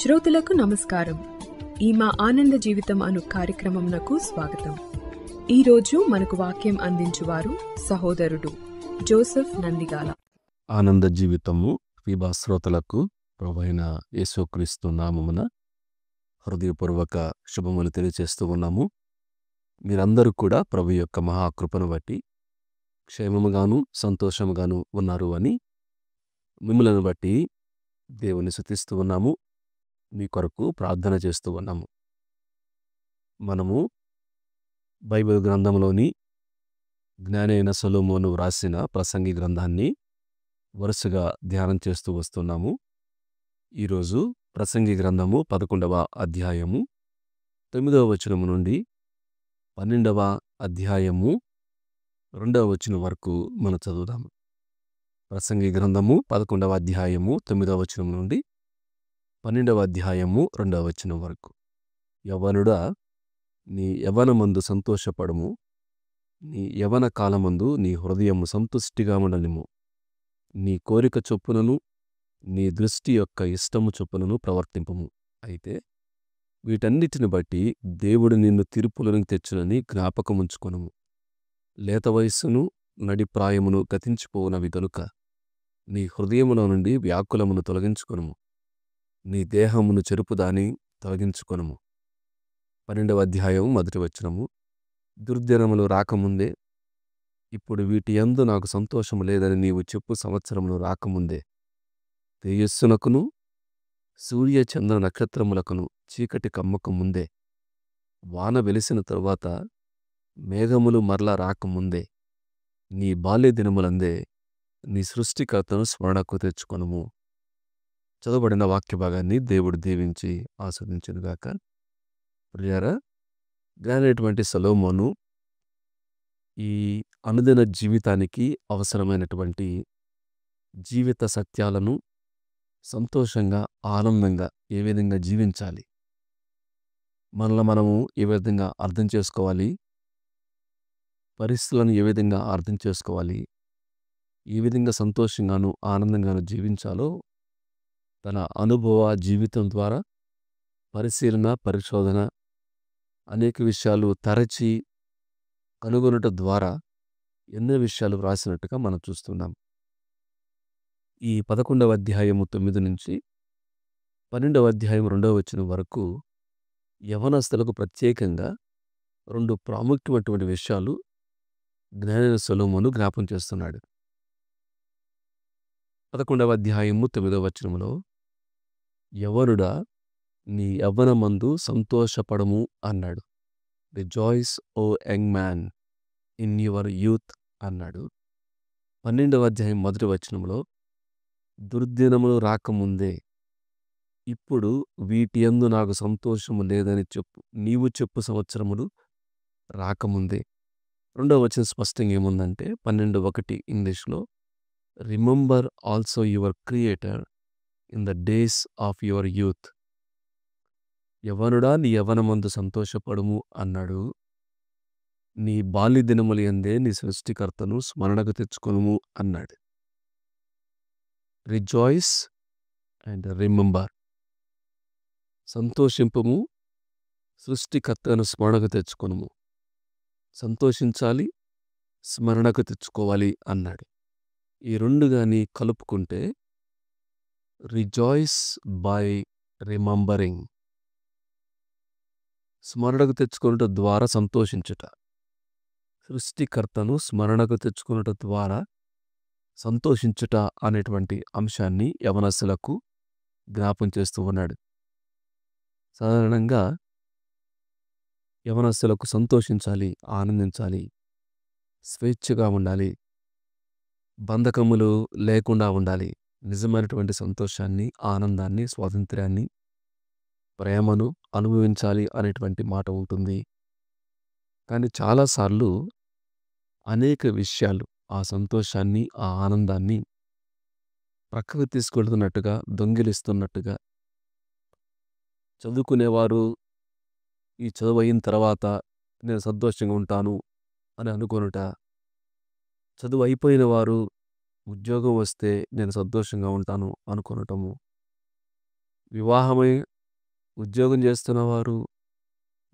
శ్రోతలకు నమస్కారం. ఈ మా ఆనంద జీవితం అను కార్యక్రమంనకు స్వాగతం. ఈరోజు మనకు వాక్యం అందించువారు సహోదరుడు జోసెఫ్ నందిగాల. ఆనంద జీవితము ఫీబా శ్రోతలకు ప్రభువైన యేసుక్రీస్తు నామమున హృదయపూర్వక శుభములు తెలియజేస్తూ ఉన్నాము. మీరందరూ కూడా ప్రభు యొక్క మహాకృపను బట్టి క్షేమముగాను సంతోషముగాను ఉన్నారు అని మిమ్మలను బట్టి దేవుని స్తుతిస్తూ ఉన్నాము. మీ కొరకు ప్రార్థన చేస్తూ ఉన్నాము. మనము బైబిల్ గ్రంథంలోని జ్ఞాని అయిన సొలొమోను వ్రాసిన ప్రసంగి గ్రంథాన్ని వరుసగా ధ్యానం చేస్తూ వస్తున్నాము. ఈరోజు ప్రసంగి గ్రంథము 11వ అధ్యాయము 9వ వచనము నుండి 12వ అధ్యాయము 2వ వచనం వరకు మనం చదువుదాము. ప్రసంగి గ్రంథము 11వ అధ్యాయము 9వ వచనం నుండి 12వ అధ్యాయము 2వ వచనం వరకు. యవ్వనుడా, నీ యవ్వనమందు సంతోషపడము, నీ యవ్వన కాలమందు నీ హృదయము సంతుష్టిగా ఉండనిమ్ము. నీ కోరిక చొప్పునను నీ దృష్టి యొక్క ఇష్టము చొప్పునను ప్రవర్తింపము. అయితే వీటన్నిటిని బట్టి దేవుడు నిన్ను తీర్పులను తెచ్చునని జ్ఞాపకముంచుకొనుము. లేత వయస్సును నడిప్రాయమును గతించిపోవునవి గనుక నీ హృదయములో నుండి వ్యాకులమును తొలగించుకొనుము. నీ దేహమును చెరుపుదాని తొలగించుకొనుము. 12వ అధ్యాయం 1వ వచనము. దుర్దినములు రాకముందే, ఇప్పుడు వీటి యందు నాకు సంతోషము లేదని నీవు చెప్పు సంవత్సరములు రాకముందే, తేజస్సునకును సూర్య చంద్ర నక్షత్రములకును చీకటి కమ్మక ముందే, వాన వెలిసిన తరువాత మేఘములు మరల రాకముందే, నీ బాల్య దినములందే నీ సృష్టికర్తను స్మరణకు తెచ్చుకొనుము. చదవబడిన వాక్య భాగాన్ని దేవుడు దీవించి ఆస్వాదించునుగాక. ప్రియారా, జ్ఞానైనటువంటి సొలొమోను ఈ అనుదిన జీవితానికి అవసరమైనటువంటి జీవిత సత్యాలను సంతోషంగా ఆనందంగా ఏ విధంగా జీవించాలి, మనల్ని మనము ఏ విధంగా అర్థం చేసుకోవాలి, పరిస్థితులను ఏ విధంగా అర్థం చేసుకోవాలి, ఏ విధంగా సంతోషంగాను ఆనందంగాను జీవించాలో తన అనుభవ జీవితం ద్వారా పరిశీలన పరిశోధన అనేక విషయాలు తరచి కనుగొనుట ద్వారా ఎన్నో విషయాలు వ్రాసినట్టుగా మనం చూస్తున్నాం. ఈ 11వ అధ్యాయము 9 నుంచి 12వ అధ్యాయం 2వ వచనం వరకు యవనస్తులకు ప్రత్యేకంగా 2 ప్రాముఖ్యమైనటువంటి విషయాలు జ్ఞానైన సొలొమోను జ్ఞాపం చేస్తున్నాడు. 11వ అధ్యాయము 9వ వచనములో, యవ్వనుడా, నీ యవ్వనమందు సంతోషపడము అన్నాడు. Rejoice O young man in your youth అన్నాడు. 12వ అధ్యాయం 1వ వచనంలో, దుర్దినములు రాకముందే, ఇప్పుడు వీటి యందు నాకు సంతోషము లేదని నీవు చెప్పు సంవత్సరములు రాకముందే. 2వ వచనం స్పష్టంగా ఏముందంటే 12:1 ఇంగ్లీష్లో, remember also your creator in the days of your youth. యవ్వనుడా, నీ యవ్వనమందు సంతోషపడుము అన్నాడు. నీ బాల్య దినముల యందే నీ సృష్టికర్తను స్మరణకు తెచ్చుకొనుము అన్నాడు. Rejoice and remember. సంతోషింపము, సృష్టికర్తను స్మరణకు తెచ్చుకొనుము. సంతోషించాలి, స్మరణకు తెచ్చుకోవాలి అన్నాడు. ఈ రెండు గాని కలుపుకుంటే రిజాయిస్ బై రిమెంబరింగ్, స్మరణకు తెచ్చుకొనుట ద్వారా సంతోషించుట, సృష్టికర్తను స్మరణకు తెచ్చుకొనుట ద్వారా సంతోషించుట అనేటువంటి అంశాన్ని యవనస్తులకు జ్ఞాపం చేస్తూ ఉన్నాడు. సాధారణంగా యవనస్తులకు సంతోషించాలి, ఆనందించాలి, స్వేచ్ఛగా ఉండాలి, బంధకములు లేకుండా ఉండాలి, నిజమైనటువంటి సంతోషాన్ని, ఆనందాన్ని, స్వాతంత్ర్యాన్ని, ప్రేమను అనుభవించాలి అనేటువంటి మాట ఉంటుంది. కానీ చాలాసార్లు అనేక విషయాలు ఆ సంతోషాన్ని, ఆ ఆనందాన్ని ప్రక్కకు తీసుకెళ్తున్నట్టుగా, దొంగిలిస్తున్నట్టుగా, చదువుకునేవారు ఈ చదువు అయిన తర్వాత నేను సంతోషంగా ఉంటాను అని అనుకొనుట, చదువు అయిపోయిన వారు ఉద్యోగం వస్తే నేను సంతోషంగా ఉంటాను అనుకొనటము, వివాహమై ఉద్యోగం చేస్తున్నవారు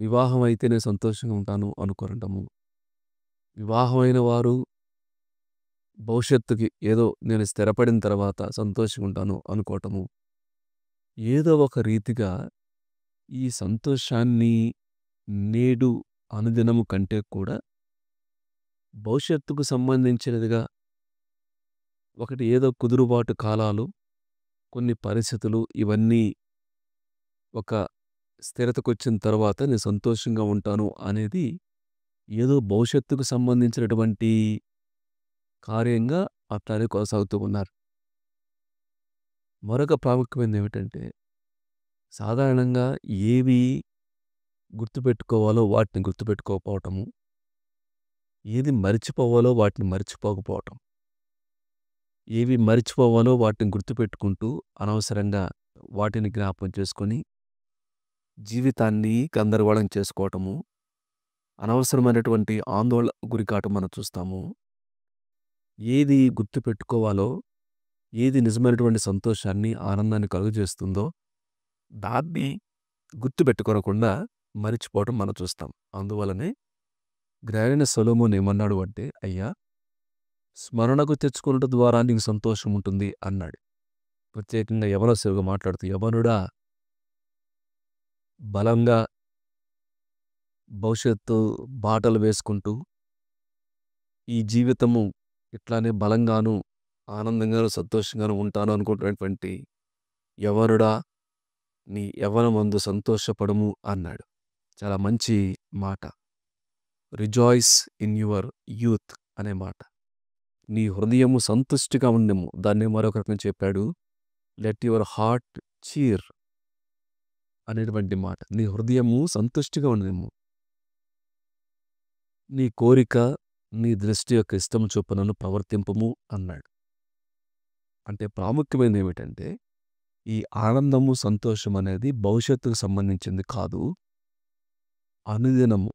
వివాహం అయితేనే సంతోషంగా ఉంటాను అనుకోవటము, వివాహమైన వారు భవిష్యత్తుకి ఏదో నేను స్థిరపడిన తర్వాత సంతోషంగా ఉంటాను అనుకోవటము, ఏదో ఒక రీతిగా ఈ సంతోషాన్ని నేడు అనుదినము కంటే కూడా భవిష్యత్తుకు సంబంధించినదిగా ఒకటి ఏదో కుదురుబాటు కాలాలు, కొన్ని పరిస్థితులు ఇవన్నీ ఒక స్థిరతకొచ్చిన తర్వాత నేను సంతోషంగా ఉంటాను అనేది ఏదో భవిష్యత్తుకు సంబంధించినటువంటి కార్యంగా అట్లానే కొనసాగుతూ ఉన్నారు. మరొక ప్రాముఖ్యమైనది ఏమిటంటే సాధారణంగా ఏవి గుర్తుపెట్టుకోవాలో వాటిని గుర్తుపెట్టుకోకపోవటము, ఏది మరిచిపోవాలో వాటిని మరిచిపోకపోవటం, ఏవి మరిచిపోవాలో వాటిని గుర్తుపెట్టుకుంటూ అనవసరంగా వాటిని జ్ఞాపకం చేసుకొని జీవితాన్ని గందరగోళం చేసుకోవటము, అనవసరమైనటువంటి ఆందోళన గురికాటం మనం చూస్తాము. ఏది గుర్తుపెట్టుకోవాలో, ఏది నిజమైనటువంటి సంతోషాన్ని, ఆనందాన్ని కలుగజేస్తుందో దాన్ని గుర్తుపెట్టుకోనకుండా మరిచిపోవటం మనం చూస్తాం. అందువలనే జ్ఞానైన సొలొమోను ఏమన్నాడు అంటే, అయ్యా స్మరణకు తెచ్చుకొనుట ద్వారా నీకు సంతోషం ఉంటుంది అన్నాడు. ప్రత్యేకంగా యవన సేవగా మాట్లాడుతూ, యవనుడా బలంగా భవిష్యత్తు బాటలు వేసుకుంటూ ఈ జీవితము ఇట్లానే బలంగాను, ఆనందంగాను, సంతోషంగాను ఉంటాను అనుకుంటున్నటువంటి యవనుడా నీ యవ్వనమందు సంతోషపడము అన్నాడు. చాలా మంచి మాట. రిజాయిస్ ఇన్ యువర్ యూత్ అనే మాట. నీ హృదయము సంతుష్టిగా ఉండెము. దాన్ని మరొక రకంగా చెప్పాడు, లెట్ యువర్ హార్ట్ చీర్ అనేటువంటి మాట. నీ హృదయము సంతుష్టిగా ఉండెము. నీ కోరిక నీ దృష్టి యొక్క ఇష్టము చొప్పునను ప్రవర్తింపము అన్నాడు. అంటే ప్రాముఖ్యమైనది ఏమిటంటే ఈ ఆనందము, సంతోషం అనేది భవిష్యత్తుకు సంబంధించింది కాదు. అనుదినము,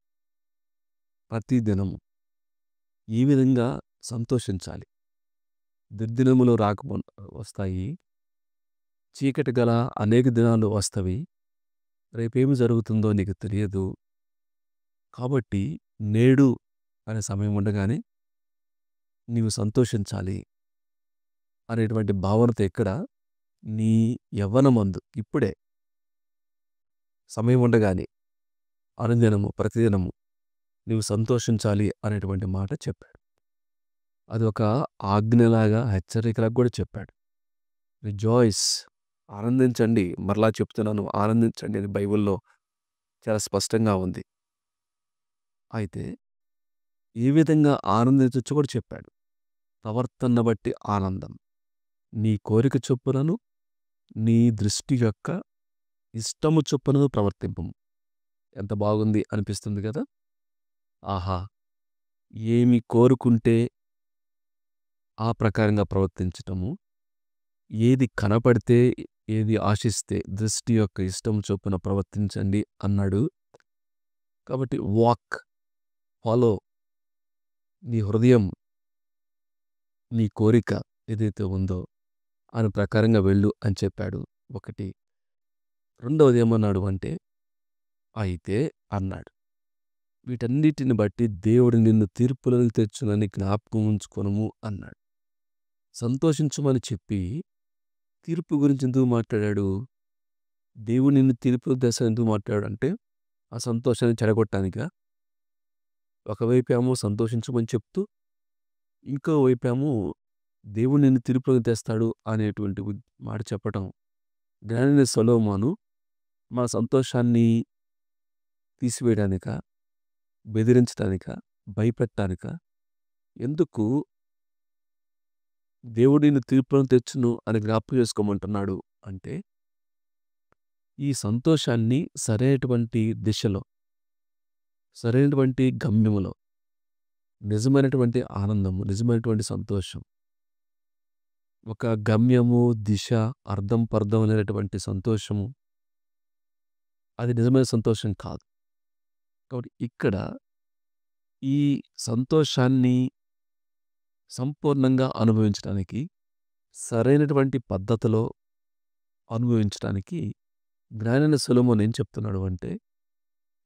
ప్రతిదినము ఈ విధంగా సంతోషించాలి. దుర్దినములు వస్తాయి, చీకటి గల అనేక దినాలు వస్తవి. రేపేమి జరుగుతుందో నీకు తెలియదు. కాబట్టి నేడు అనే సమయం ఉండగానే నీవు సంతోషించాలి అనేటువంటి భావనతో ఇక్కడ నీ యవ్వనమందు ఇప్పుడే సమయం ఉండగానే అనుదినము, ప్రతిదినము నీవు సంతోషించాలి అనేటువంటి మాట చెప్పాడు. అది ఒక ఆజ్ఞలాగా, హెచ్చరికలాగా కూడా చెప్పాడు. రిజాయిస్, ఆనందించండి. మరలా చెప్తున్నాను, ఆనందించండి అని బైబిల్లో చాలా స్పష్టంగా ఉంది. అయితే ఏ విధంగా ఆనందించవచ్చు కూడా చెప్పాడు. ప్రవర్తన బట్టి ఆనందం, నీ కోరిక చొప్పునను నీ దృష్టి యొక్క ఇష్టము చొప్పునను ప్రవర్తింపము. ఎంత బాగుంది అనిపిస్తుంది కదా. ఆహా, ఏమి కోరుకుంటే ఆ ప్రకారంగా ప్రవర్తించటము, ఏది కనపడితే, ఏది ఆశిస్తే దృష్టి యొక్క ఇష్టం చొప్పున ప్రవర్తించండి అన్నాడు. కాబట్టి వాక్, ఫాలో, నీ హృదయం, నీ కోరిక ఏదైతే ఉందో అని ప్రకారంగా వెళ్ళు అని చెప్పాడు. ఒకటి. రెండవది ఏమన్నాడు అంటే, అయితే అన్నాడు, వీటన్నిటిని బట్టి దేవుడు నిన్ను తీర్పులను తెచ్చునని జ్ఞాపకం ఉంచుకొనుము అన్నాడు. సంతోషించమని చెప్పి తీర్పు గురించి ఎందుకు మాట్లాడాడు? దేవుడు నిన్ను తీర్పు దశ ఎందుకు మాట్లాడాడు అంటే ఆ సంతోషాన్ని చెడగొట్టడానికా? ఒకవైపేమో సంతోషించమని చెప్తూ, ఇంకో వైపేమో దేవుడు నిన్ను తీర్పులోకి తెస్తాడు అనేటువంటి మాట చెప్పటం. జ్ఞాని సొలొమోను మన సంతోషాన్ని తీసివేయడానికా, బెదిరించడానికా, భయపెట్టడానికా? ఎందుకు దేవుడు నిన్ను తీర్పులను తెచ్చును అని జ్ఞాపకం చేసుకోమంటున్నాడు అంటే, ఈ సంతోషాన్ని సరైనటువంటి దిశలో, సరైనటువంటి గమ్యములో, నిజమైనటువంటి ఆనందము, నిజమైనటువంటి సంతోషం, ఒక గమ్యము, దిశ, అర్థం పర్థం అనేటువంటి సంతోషము, అది నిజమైన సంతోషం కాదు. కాబట్టి ఇక్కడ ఈ సంతోషాన్ని సంపూర్ణంగా అనుభవించడానికి, సరైనటువంటి పద్ధతిలో అనుభవించడానికి జ్ఞానైన సొలొమోను ఏం చెప్తున్నాడు అంటే,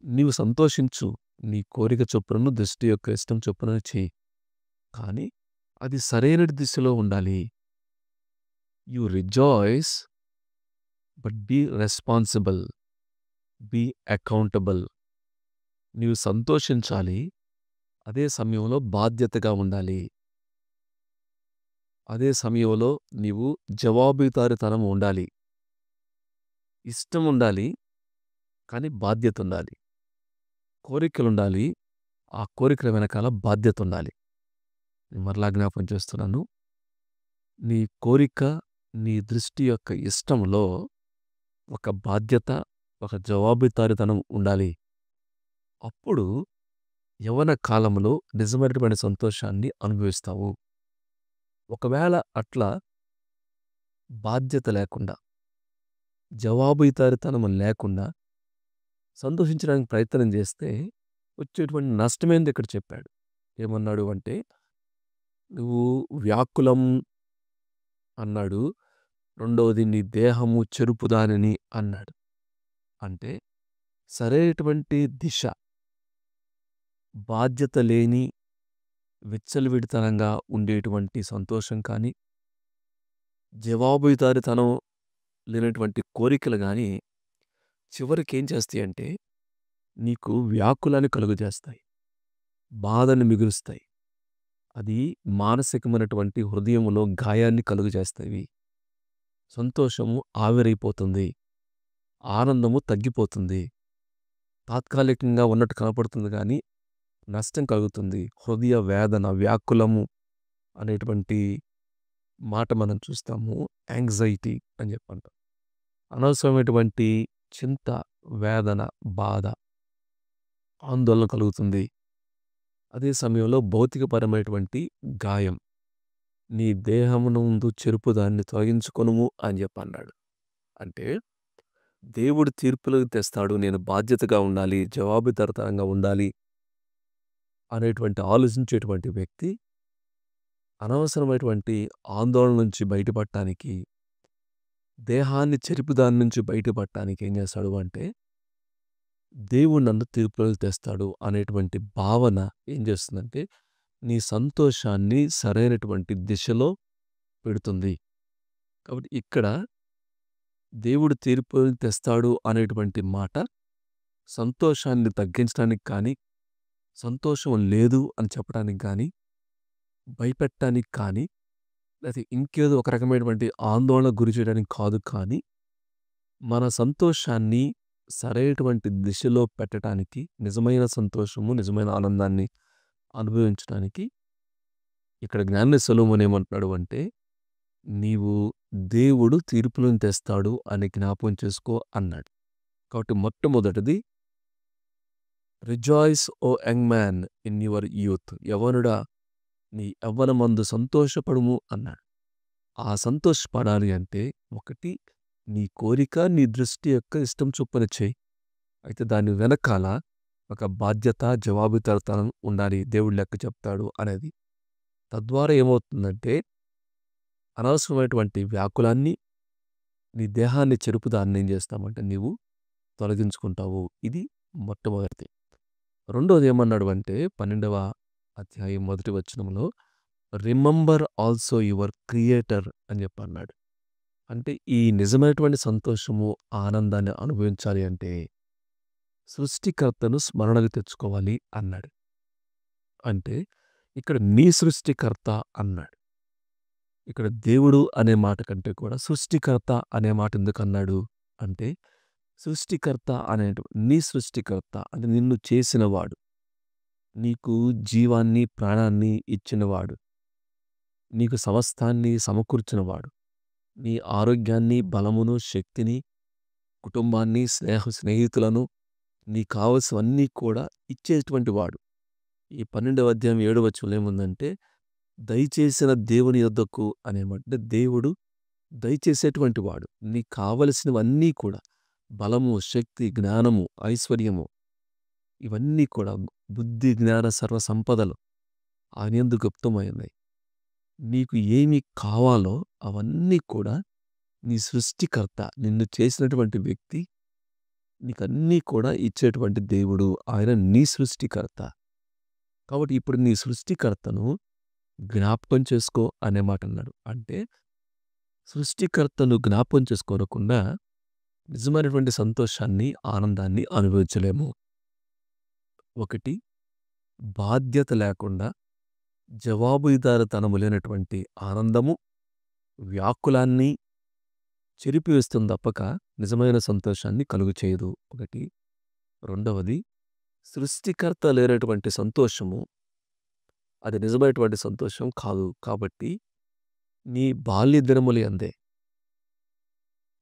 నీవు సంతోషించు, నీ కోరిక చొప్పునను దృష్టి యొక్క ఇష్టం చొప్పున చెయ్యి. కానీ అది సరైన దిశలో ఉండాలి. You rejoice but be responsible, be accountable. నీవు సంతోషించాలి, అదే సమయంలో బాధ్యతగా ఉండాలి. అదే సమయంలో నీవు జవాబుదారీతనం ఉండాలి. ఇష్టం ఉండాలి, కానీ బాధ్యత ఉండాలి. కోరికలుండాలి, ఆ కోరికల వెనకాల బాధ్యత ఉండాలి. నేను మరలా జ్ఞాపకం చేస్తున్నాను. నీ కోరిక, నీ దృష్టి యొక్క ఇష్టంలో ఒక బాధ్యత, ఒక జవాబుదారీతనం ఉండాలి. అప్పుడు యవ్వన కాలంలో నిజమైనటువంటి సంతోషాన్ని అనుభవిస్తావు. ఒకవేళ అట్లా బాధ్యత లేకుండా, జవాబుదారీతనం లేకుండా సంతోషించడానికి ప్రయత్నం చేస్తే వచ్చేటువంటి నష్టమేంది ఇక్కడ చెప్పాడు. ఏమన్నాడు అంటే, నువ్వు వ్యాకులం అన్నాడు. రెండవది నీ దేహము చెరుపుదానిని అన్నాడు. అంటే సరైనటువంటి దిశ, బాధ్యత లేని విచ్చలవిడితనంగా ఉండేటువంటి సంతోషం కానీ, జవాబుదారీతనం లేనటువంటి కోరికలు కానీ చివరికి ఏం చేస్తాయంటే నీకు వ్యాకులాన్ని కలుగజేస్తాయి, బాధను మిగులుస్తాయి. అది మానసికమైనటువంటి హృదయములో గాయాన్ని కలుగజేస్తాయి. సంతోషము ఆవిరైపోతుంది, ఆనందము తగ్గిపోతుంది. తాత్కాలికంగా ఉన్నట్టు కనపడుతుంది కానీ నష్టం కలుగుతుంది. హృదయ వేదన, వ్యాకులము అనేటువంటి మాట మనం చూస్తాము. యాంగ్జైటీ అని చెప్పంటాం. అనవసరమైనటువంటి చింత, వేదన, బాధ, ఆందోళన కలుగుతుంది. అదే సమయంలో భౌతికపరమైనటువంటి గాయం. నీ దేహమునందు చెరుపు దాన్ని తొలగించుకొనుము అని చెప్పన్నాడు. అంటే దేవుడు తీర్పులకు తెస్తాడు, నేను బాధ్యతగా ఉండాలి, జవాబుదారీతనంగా ఉండాలి అనేటువంటి ఆలోచించేటువంటి వ్యక్తి అనవసరమైనటువంటి ఆందోళన నుంచి బయటపడటానికి, దేహాన్ని చెరుపు దాని నుంచి బయటపడటానికి ఏం చేస్తాడు అంటే, దేవుడు నన్ను తీర్పులకు తెస్తాడు అనేటువంటి భావన ఏం చేస్తుందంటే నీ సంతోషాన్ని సరైనటువంటి దిశలో పెడుతుంది. కాబట్టి ఇక్కడ దేవుడు తీర్పులు తెస్తాడు అనేటువంటి మాట సంతోషాన్ని తగ్గించడానికి కానీ, సంతోషం లేదు అని చెప్పడానికి కానీ, భయపెట్టడానికి కానీ, లేకపోతే ఇంకేదో ఒక రకమైనటువంటి ఆందోళన గురి చేయడానికి కాదు. కానీ మన సంతోషాన్ని సరైనటువంటి దిశలో పెట్టడానికి, నిజమైన సంతోషము, నిజమైన ఆనందాన్ని అనుభవించడానికి ఇక్కడ జ్ఞాని సొలొమోను ఏమంటున్నాడు అంటే, నీవు దేవుడు తీర్పులను తెస్తాడు అని జ్ఞాపకం చేసుకో అన్నాడు. కాబట్టి మొట్టమొదటిది rejoice O young man in your youth. యవ్వనుడా నీ యవ్వనమందు సంతోషపడుము అన్నాడు. ఆ సంతోషపడాలి అంటే ఒకటి నీ కోరిక, నీ దృష్టి యొక్క ఇష్టం చొప్పున చేయి. అయితే దాని వెనకాల ఒక బాధ్యత, జవాబుదారీతనం ఉండాలి. దేవుడు లెక్క చెప్తాడు అనేది. తద్వారా ఏమవుతుందంటే అనవసరమైనటువంటి వ్యాకులాన్ని, నీ దేహాన్ని చెరుపు దాన్ని ఏం చేస్తామంటే నీవు తొలగించుకుంటావు. ఇది మొట్టమొదటిది. రెండోది ఏమన్నాడు అంటే 12వ అధ్యాయం 1వ వచనంలో రిమెంబర్ ఆల్సో యువర్ క్రియేటర్ అని చెప్పన్నాడు. అంటే ఈ నిజమైనటువంటి సంతోషము, ఆనందాన్ని అనుభవించాలి అంటే సృష్టికర్తను స్మరణకు తెచ్చుకోవాలి అన్నాడు. అంటే ఇక్కడ నీ సృష్టికర్త అన్నాడు. ఇక్కడ దేవుడు అనే మాట కంటే కూడా సృష్టికర్త అనే మాట ఎందుకు అన్నాడు అంటే, సృష్టికర్త అనే నీ సృష్టికర్త అంటే నిన్ను చేసినవాడు, నీకు జీవాన్ని, ప్రాణాన్ని ఇచ్చినవాడు, నీకు సమస్తాన్ని సమకూర్చినవాడు, నీ ఆరోగ్యాన్ని, బలమును, శక్తిని, కుటుంబాన్ని, స్నేహితులను, నీ కావలసినవన్నీ కూడా ఇచ్చేటువంటి వాడు. ఈ 12వ అధ్యాయం 7వ వచనంలో ఏముందంటే, దయచేసిన దేవుని యొద్దకు అనేమంటే దేవుడు దయచేసేటువంటి వాడు. నీకు కావలసినవన్నీ కూడా బలము, శక్తి, జ్ఞానము, ఐశ్వర్యము, ఇవన్నీ కూడా బుద్ధి, జ్ఞాన, సర్వ సంపదలు ఆయన యందు గుప్తమై ఉన్నాయి. నీకు ఏమి కావాలో అవన్నీ కూడా నీ సృష్టికర్త, నిన్ను చేసినటువంటి వ్యక్తి, నీకన్నీ కూడా ఇచ్చేటువంటి దేవుడు. ఆయన నీ సృష్టికర్త. కాబట్టి ఇప్పుడు నీ సృష్టికర్తను జ్ఞాపకం చేసుకో అనే మాట అన్నాడు. అంటే సృష్టికర్తను జ్ఞాపకం చేసుకోనకుండా నిజమైనటువంటి సంతోషాన్ని, ఆనందాన్ని అనుభవించలేము. ఒకటి, బాధ్యత లేకుండా జవాబుదారీతనము లేనటువంటి ఆనందము వ్యాకులాన్ని చెరిపివేస్తుంది తప్పక నిజమైన సంతోషాన్ని కలుగు చేయదు. ఒకటి. రెండవది, సృష్టికర్త లేనటువంటి సంతోషము అది నిజమైనటువంటి సంతోషం కాదు. కాబట్టి నీ బాల్య దినముల యందే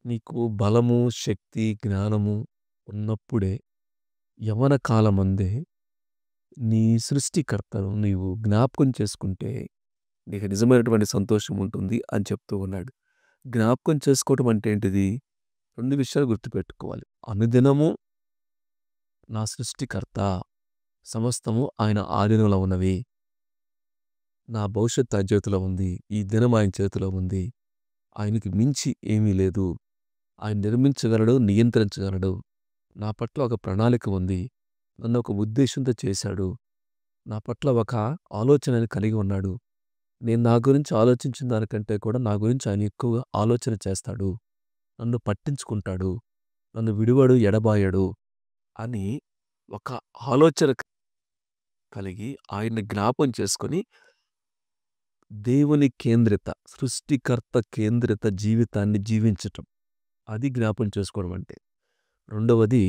నీకు బలము, శక్తి, జ్ఞానము ఉన్నప్పుడే, యవ్వన కాలమందే నీ సృష్టికర్తను నీవు జ్ఞాపకం చేసుకుంటే నీకు నిజమైనటువంటి సంతోషం ఉంటుంది అని చెప్తూ ఉన్నాడు. జ్ఞాపకం చేసుకోవటం అంటే ఏంటిది? 2 విషయాలు గుర్తుపెట్టుకోవాలి. అనుదినము నా సృష్టికర్త, సమస్తము ఆయన ఆధీనంలో ఉన్నవి. నా భవిష్యత్తు ఆయన చేతిలో ఉంది. ఈ దినం ఆయన చేతిలో ఉంది. ఆయనకి మించి ఏమీ లేదు. ఆయన నిర్మించగలడు, నియంత్రించగలడు. నా పట్ల ఒక ప్రణాళిక ఉంది. నన్ను ఒక ఉద్దేశంతో చేశాడు. నా పట్ల ఒక ఆలోచనని కలిగి ఉన్నాడు. నేను నా గురించి ఆలోచించిన దానికంటే కూడా నా గురించి ఆయన ఎక్కువగా ఆలోచన చేస్తాడు. నన్ను పట్టించుకుంటాడు. నన్ను విడువడు, ఎడబాయడు అని ఒక ఆలోచన కలిగి ఆయన్ని జ్ఞాపం చేసుకొని దేవుని కేంద్రిత, సృష్టికర్త కేంద్రిత జీవితాన్ని జీవించటం. అది జ్ఞాపం చేసుకోవడం అంటే. రెండవది,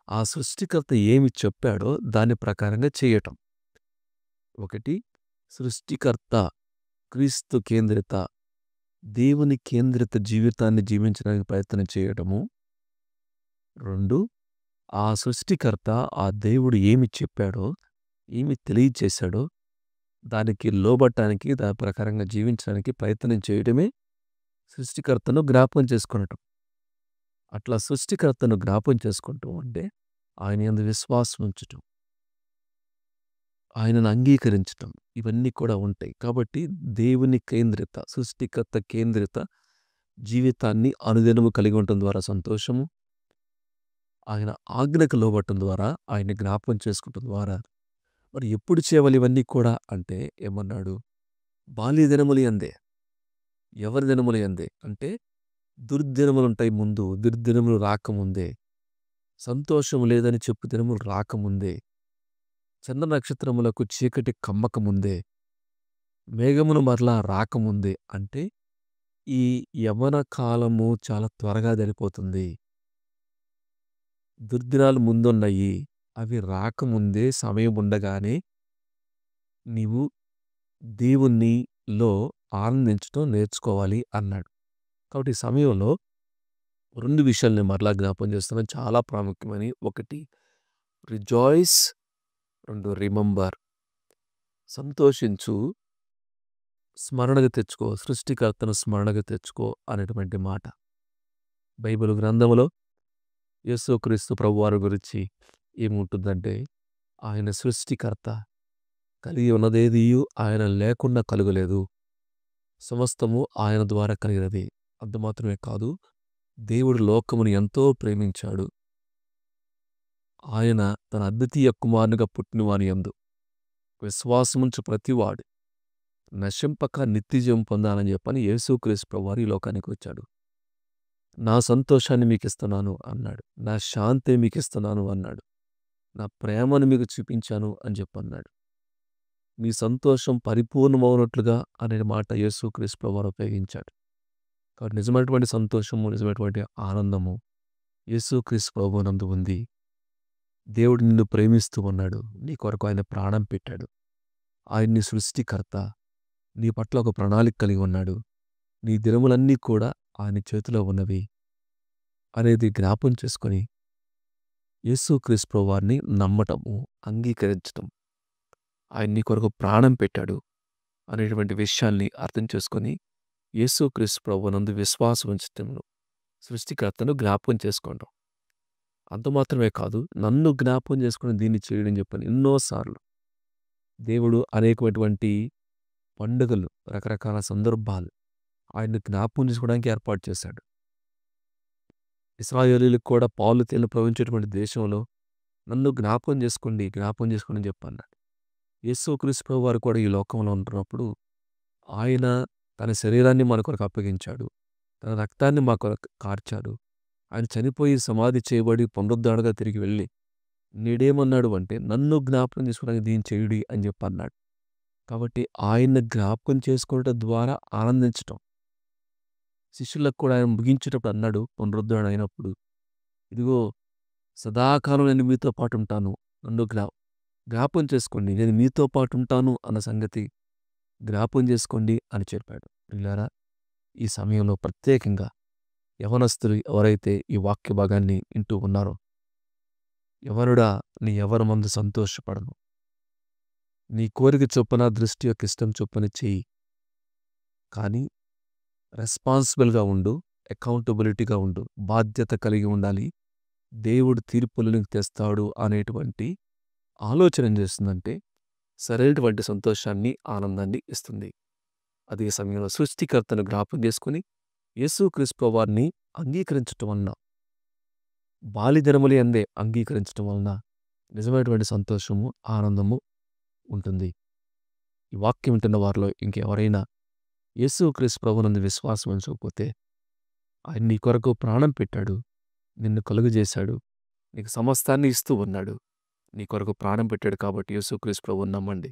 ఆ సృష్టికర్త ఏమి చెప్పాడో దాని ప్రకారంగా చేయటం. ఒకటి, సృష్టికర్త క్రీస్తు కేంద్రిత, దేవుని కేంద్రిత జీవితాన్ని జీవించడానికి ప్రయత్నం చేయటము. 2, ఆ సృష్టికర్త, ఆ దేవుడు ఏమి చెప్పాడో, ఏమి తెలియచేశాడో దానికి లోబట్టానికి, దాని ప్రకారంగా జీవించడానికి ప్రయత్నం చేయడమే సృష్టికర్తను జ్ఞాపకం చేసుకొనటం. అట్లా సృష్టికర్తను జ్ఞాపకం చేసుకుంటూ అంటే ఆయన యందు విశ్వాసం ఉంచటం, ఆయనను అంగీకరించటం, ఇవన్నీ కూడా ఉంటాయి. కాబట్టి దేవుని కేంద్రిత, సృష్టికర్త కేంద్రిత జీవితాన్ని అనుదినము కలిగి ఉండటం ద్వారా సంతోషము, ఆయన ఆజ్ఞకు లోబట్టం ద్వారా, ఆయన్ని జ్ఞాపకం చేసుకోవటం ద్వారా. మరి ఎప్పుడు చేయాలి ఇవన్నీ కూడా అంటే ఏమన్నాడు? బాల్య దినములు యందే. ఎవరి దినములు యందే అంటే దుర్దినములు ఉంటాయి ముందు, దుర్దినములు రాకముందే, సంతోషం లేదని చెప్పు దినములు రాకముందే, చంద్ర నక్షత్రములకు చీకటి కమ్మకముందే, మేఘమును మరలా రాకముందే. అంటే ఈ యవ్వన కాలము చాలా త్వరగా జరిపోతుంది. దుర్దినాలు ముందున్నాయి. అవి రాకముందే, సమయం ఉండగానే నీవు దేవునిలో ఆనందించటం నేర్చుకోవాలి అన్నాడు. కాబట్టి ఈ సమయంలో 2 విషయాలు నేను మరలా జ్ఞాపకం చేస్తున్నాను, చాలా ప్రాముఖ్యమని. ఒకటి, రిజాయిస్. 2, రిమెంబర్. సంతోషించు, స్మరణకు తెచ్చుకో, సృష్టికర్తను స్మరణకు తెచ్చుకో అనేటువంటి మాట. బైబిల్ గ్రంథములో యేసుక్రీస్తు ప్రభువారి గురించి ఏముంటుందంటే, ఆయన సృష్టికర్త, కలిగి ఉన్నదేదియు ఆయన లేకుండా కలుగలేదు, సమస్తము ఆయన ద్వారా కలిగినది. అంత మాత్రమే కాదు, దేవుడు లోకమును ఎంతో ప్రేమించాడు. ఆయన తన అద్వితీయ కుమారునిగా పుట్టినవాని యందు విశ్వాసముంచు ప్రతివాడు నశింపక నిత్యజీవం పొందాలని చెప్పని యేసుక్రీస్తు ప్రభువారు ఈ లోకానికి వచ్చాడు. నా సంతోషాన్ని మీకు ఇస్తున్నాను అన్నాడు. నా శాంతిని మీకు ఇస్తున్నాను అన్నాడు. నా ప్రేమను మీకు చూపించాను అని చెప్పన్నాడు. మీ సంతోషం పరిపూర్ణమవునట్లుగా అనే మాట యేసుక్రీస్తు ప్రభువారు ఉపయోగించాడు. కాబట్టి నిజమైనటువంటి సంతోషము, నిజమైనటువంటి ఆనందము యేసుక్రీస్తు ప్రభువునందు ఉంది. దేవుడు నిన్ను ప్రేమిస్తూ ఉన్నాడు. నీ కొరకు ఆయన ప్రాణం పెట్టాడు. ఆయన నీ సృష్టికర్త. నీ పట్ల ఒక ప్రణాళిక కలిగి ఉన్నాడు. నీ దినములన్నీ కూడా ఆయన చేతిలో ఉన్నవి అనేది జ్ఞాపం చేసుకొని యేసుక్రీస్తు ప్రభువారిని నమ్మటము, అంగీకరించటం, ఆయన నీ కొరకు ప్రాణం పెట్టాడు అనేటువంటి విషయాల్ని అర్థం చేసుకొని యేసుక్రీస్తు ప్రభువునందు విశ్వాసం ఉంచటంలో సృష్టికర్తను జ్ఞాపకం చేసుకోవడం. అంత మాత్రమే కాదు, నన్ను జ్ఞాపకం చేసుకుని దీన్ని చేయడం చెప్పని ఎన్నోసార్లు దేవుడు అనేకమైనటువంటి పండుగలు, రకరకాల సందర్భాలు, ఆయన్ని జ్ఞాపకం చేసుకోవడానికి ఏర్పాటు చేశాడు. ఇశ్రాయేలీయులకు కూడా పాలు తేనెలు ప్రవహించేటువంటి దేశంలో నన్ను జ్ఞాపకం చేసుకోండి అని చెప్పన్నాడు. యేసుక్రీస్తు ప్రభువారు కూడా ఈ లోకంలో ఉంటున్నప్పుడు ఆయన తన శరీరాన్ని మన కొరకు అప్పగించాడు. తన రక్తాన్ని మా కొరకు కార్చాడు. ఆయన చనిపోయి సమాధి చేయబడి పునరుద్ధరణగా తిరిగి వెళ్ళి నేడేమన్నాడు అంటే నన్ను జ్ఞాపకం చేసుకోవడానికి దీన్ని చేయుడి అని చెప్పన్నాడు. కాబట్టి ఆయన్ని జ్ఞాపకం చేసుకోవడం ద్వారా ఆనందించటం. శిష్యులకు కూడా ఆయన ముగించేటప్పుడు అన్నాడు పునరుద్ధరణ అయినప్పుడు, ఇదిగో సదాకాలం నేను మీతో పాటు ఉంటాను, నన్ను జ్ఞాపకం చేసుకోండి, నేను మీతో పాటు ఉంటాను అన్న సంగతి జ్ఞాపకం చేసుకోండి అని చెప్పాడు. పిల్లారా, ఈ సమయంలో ప్రత్యేకంగా యవనస్తులు ఎవరైతే ఈ వాక్య భాగాన్ని వింటూ ఉన్నారో, ఎవరుడా నీ ఎవరి మందు సంతోషపడను, నీ కోరిక చొప్పున దృష్టి యొక్క ఇష్టం చొప్పున చెయ్యి, కానీ రెస్పాన్సిబుల్గా ఉండు, అకౌంటబిలిటీగా ఉండు, బాధ్యత కలిగి ఉండాలి, దేవుడు తీర్పులను తెస్తాడు అనేటువంటి ఆలోచన చేస్తుందంటే సరైనటువంటి సంతోషాన్ని ఆనందాన్ని ఇస్తుంది. అదే సమయంలో సృష్టికర్తను జ్ఞాపకం చేసుకుని యేసుక్రీస్తు వారిని అంగీకరించటం వలన, బాలిదినములే అందే అంగీకరించటం వలన నిజమైనటువంటి సంతోషము ఆనందము ఉంటుంది. ఈ వాక్యం వింటున్న వారిలో ఇంకెవరైనా యేసుక్రీస్తు ప్రభువునందు విశ్వాసం ఉంచకపోతే, ఆయన నీ కొరకు ప్రాణం పెట్టాడు, నిన్ను కలుగజేశాడు, నీకు సమస్తాన్ని ఇస్తూ ఉన్నాడు, నీ కొరకు ప్రాణం పెట్టాడు. కాబట్టి యేసుక్రీస్తు ప్రభువుని నమ్మండి.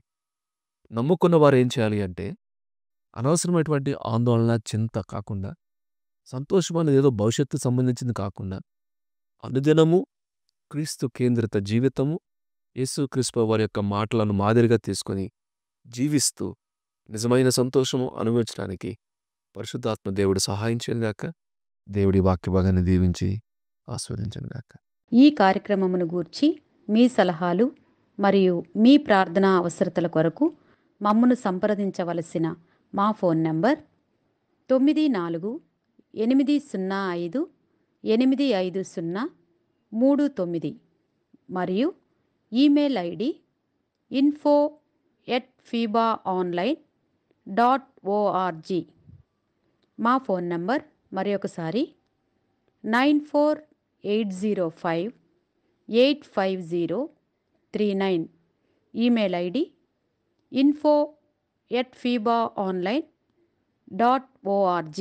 నమ్ముకున్న వారు ఏం చేయాలి అంటే అనవసరమైనటువంటి ఆందోళన చింత కాకుండా, సంతోషం అనేది ఏదో భవిష్యత్తు సంబంధించింది కాకుండా, అనుదినము క్రీస్తు కేంద్రిత జీవితము, యేసుక్రీస్తు వారి యొక్క మాటలను మాదిరిగా తీసుకొని జీవిస్తూ నిజమైన సంతోషము అనుభవించడానికి పరిశుద్ధాత్మ దేవుడు సహాయం చేయగాక. దేవుడి వాక్య భాగాన్ని దీవించి ఆస్వాదించగాక. ఈ కార్యక్రమమును గూర్చి మీ సలహాలు మరియు మీ ప్రార్థనా అవసరతల కొరకు మమ్మను సంప్రదించవలసిన మా ఫోన్ నంబర్ 9448058503 మరియు ఈమెయిల్ ఐడి info@fibaonline.org. మా ఫోన్ నంబర్ మరొకసారి 9480585039. Email ID info@fibaonline.org.